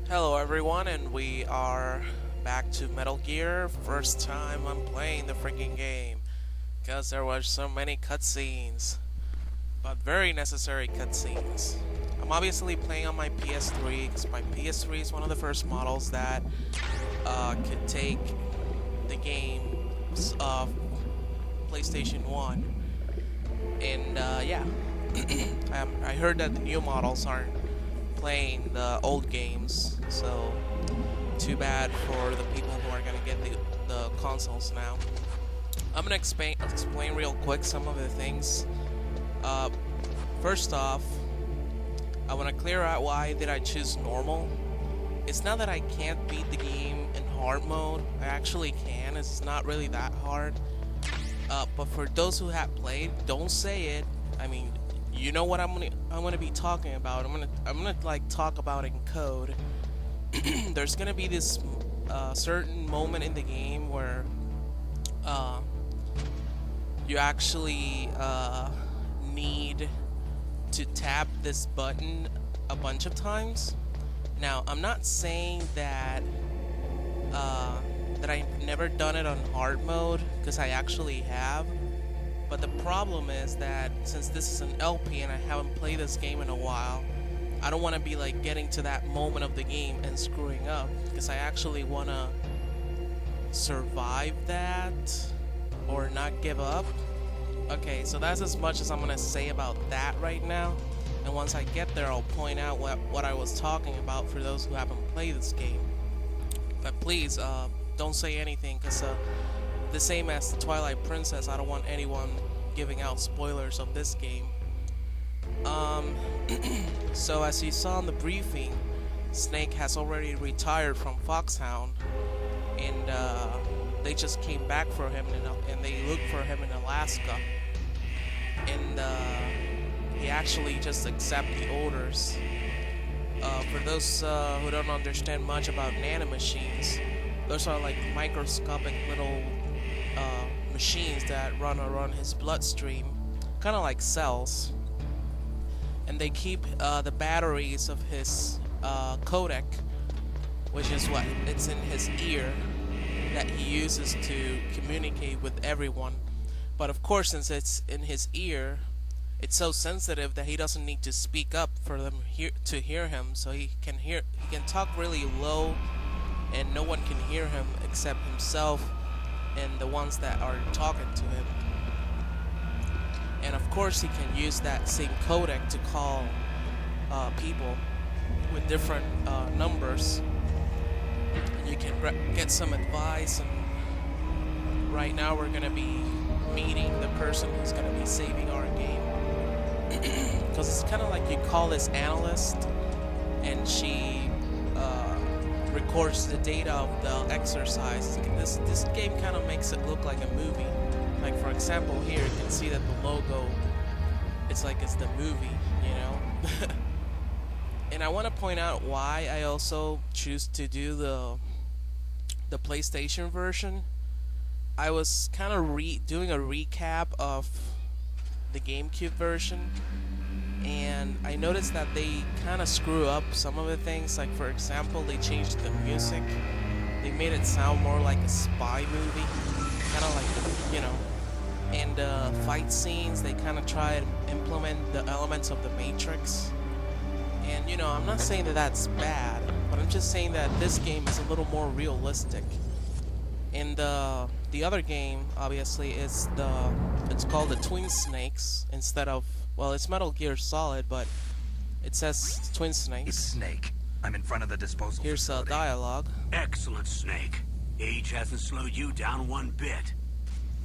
Hello everyone, and we are back to Metal Gear. First time I'm playing the freaking game, because there were so many cutscenes, but very necessary cutscenes. I'm obviously playing on my PS3, because my PS3 is one of the first models that could take the game PlayStation 1. And yeah, I heard that the new models aren't playing the old games, so too bad for the people who are gonna get the consoles now. I'm gonna explain real quick some of the things. First off, I want to clear out why did I choose normal. It's not that I can't beat the game in hard mode. I actually can. It's not really that hard. But for those who have played, don't say it. I mean, you know what I'm gonna be talking about. I'm gonna like talk about it in code. There's gonna be this certain moment in the game where you actually need to tap this button a bunch of times. Now, I'm not saying that that I've never done it on hard mode, because I actually have. But the problem is that since this is an LP and I haven't played this game in a while, I don't want to be like getting to that moment of the game and screwing up, because I actually want to survive that or not give up. Okay, so that's as much as I'm going to say about that right now. And once I get there, I'll point out what I was talking about for those who haven't played this game. But please, don't say anything, because the same as the Twilight Princess, I don't want anyone giving out spoilers of this game. So as you saw in the briefing, Snake has already retired from Foxhound, and they just came back for him, and they looked for him in Alaska, and he actually just accepted the orders. For those who don't understand much about nanomachines, those are like microscopic little machines that run around his bloodstream, kind of like cells, and they keep the batteries of his codec, which is what it's in his ear, that he uses to communicate with everyone. But of course, since it's in his ear, it's so sensitive that he doesn't need to speak up for them to hear him. So he can talk really low, and no one can hear him except himself and the ones that are talking to him. And of course, he can use that same codec to call people with different numbers. And you can get some advice. And right now, we're gonna be meeting the person who's gonna be saving our game. Because it's kind of like you call this analyst, and she records the data of the exercise. This game kind of makes it look like a movie. Like, for example, here you can see that the logo, it's like it's the movie, you know. And I want to point out why I also choose to do the PlayStation version. I was kind of doing a recap of the GameCube version, and I noticed that they kind of screw up some of the things. Like, for example, they changed the music. They made it sound more like a spy movie, kind of like, you know. And fight scenes, they kind of try to implement the elements of the Matrix. And, you know, I'm not saying that that's bad, but I'm just saying that this game is a little more realistic. And the other game, obviously, is it's called the Twin Snakes instead of, well, it's Metal Gear Solid, but it says Twin Snakes. It's Snake. I'm in front of the disposal Here's facility. dialogue. Excellent, Snake. Age hasn't slowed you down one bit.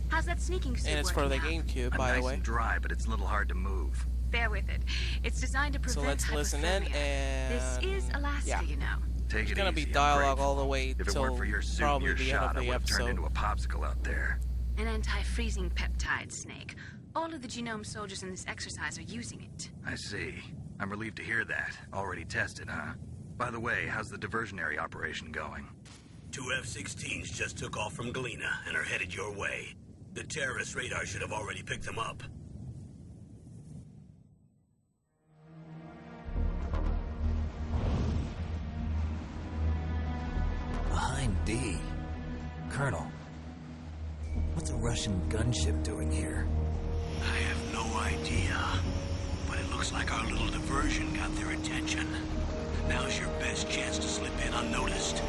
How's that sneaking suit And it's for the working out? GameCube, I'm by nice the way. and dry, but it's a little hard to move. Bear with it. It's designed to So prevent let's listen in, hypothermia. and This is Alaska, yeah. you know. Take It's it gonna easy. be I'm dialogue grateful. all the way If it till weren't for your suit and probably your the end shot, of I the would have turned episode. into a popsicle out there. An anti-freezing peptide, Snake. All of the genome soldiers in this exercise are using it. I see. I'm relieved to hear that. Already tested, huh? By the way, how's the diversionary operation going? 2 F-16s just took off from Galena and are headed your way. The terrorist radar should have already picked them up. D. Colonel, what's a Russian gunship doing here? I have no idea. But it looks like our little diversion got their attention. Now's your best chance to slip in unnoticed.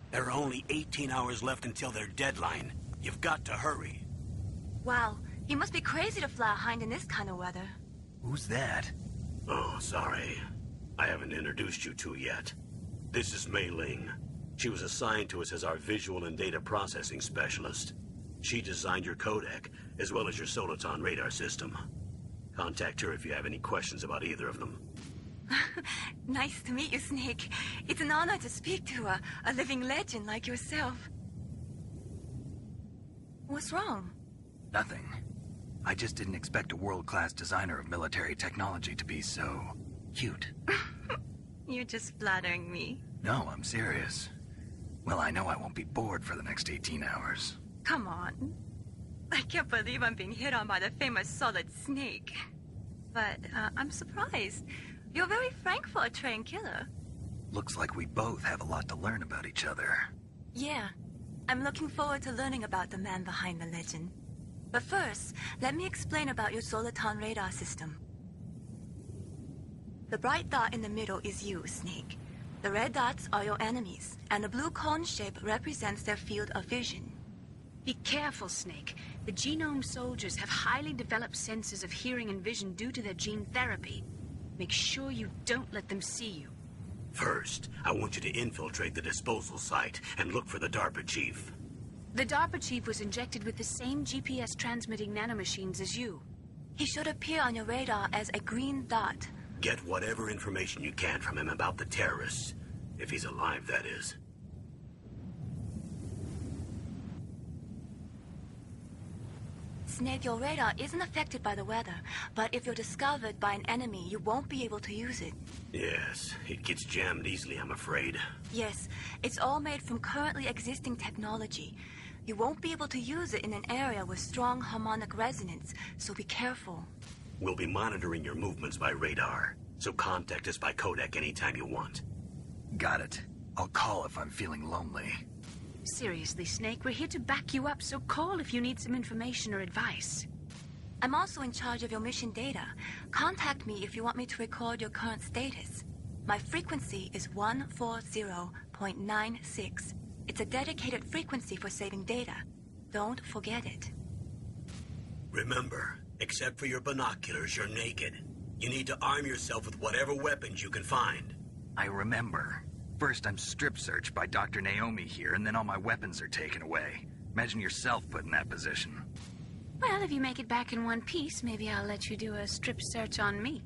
There are only 18 hours left until their deadline. You've got to hurry. Wow, you must be crazy to fly a hind in this kind of weather. Who's that? Oh, sorry. I haven't introduced you to yet. This is Mei Ling. She was assigned to us as our visual and data processing specialist. She designed your codec, as well as your Soliton radar system. Contact her if you have any questions about either of them. Nice to meet you, Snake. It's an honor to speak to a living legend like yourself. What's wrong? Nothing. I just didn't expect a world-class designer of military technology to be so cute. You're just flattering me. No, I'm serious. Well, I know I won't be bored for the next 18 hours. Come on. I can't believe I'm being hit on by the famous Solid Snake. But I'm surprised. You're very frank for a trained killer. Looks like we both have a lot to learn about each other. Yeah. I'm looking forward to learning about the man behind the legend. But first, let me explain about your Soliton radar system. The bright dot in the middle is you, Snake. The red dots are your enemies, and the blue cone shape represents their field of vision. Be careful, Snake. The genome soldiers have highly developed senses of hearing and vision due to their gene therapy. Make sure you don't let them see you. First, I want you to infiltrate the disposal site and look for the DARPA chief. The DARPA chief was injected with the same GPS transmitting nanomachines as you. He should appear on your radar as a green dot. Get whatever information you can from him about the terrorists. If he's alive, that is. Snake, your radar isn't affected by the weather, but if you're discovered by an enemy, you won't be able to use it. Yes, it gets jammed easily, I'm afraid. Yes, it's all made from currently existing technology. You won't be able to use it in an area with strong harmonic resonance, so be careful. We'll be monitoring your movements by radar, so contact us by codec anytime you want. Got it. I'll call if I'm feeling lonely. Seriously, Snake, we're here to back you up, so call if you need some information or advice. I'm also in charge of your mission data. Contact me if you want me to record your current status. My frequency is 140.96. It's a dedicated frequency for saving data. Don't forget it. Remember, except for your binoculars, you're naked. You need to arm yourself with whatever weapons you can find. I remember. First, I'm strip-searched by Dr. Naomi here, and then all my weapons are taken away. Imagine yourself put in that position. Well, if you make it back in one piece, maybe I'll let you do a strip search on me.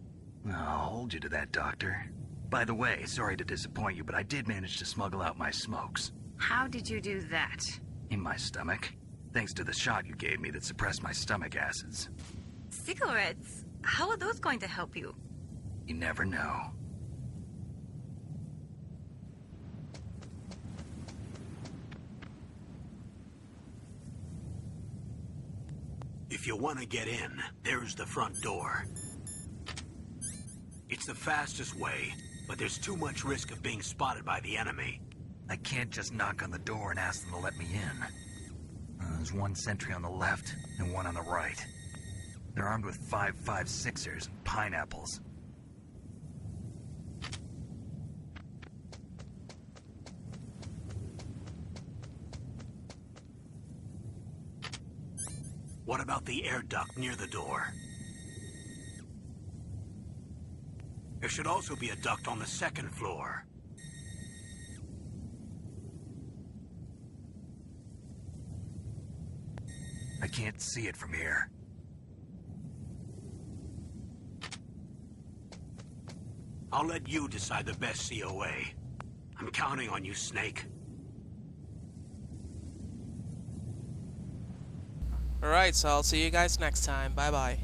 I'll hold you to that, Doctor. By the way, sorry to disappoint you, but I did manage to smuggle out my smokes. How did you do that? In my stomach. Thanks to the shot you gave me that suppressed my stomach acids. Cigarettes? How are those going to help you? You never know. If you want to get in, there's the front door. It's the fastest way, but there's too much risk of being spotted by the enemy. I can't just knock on the door and ask them to let me in. There's one sentry on the left and one on the right. They're armed with 5.56ers and pineapples. What about the air duct near the door? There should also be a duct on the second floor. I can't see it from here. I'll let you decide the best COA. I'm counting on you, Snake. Alright, so I'll see you guys next time. Bye bye.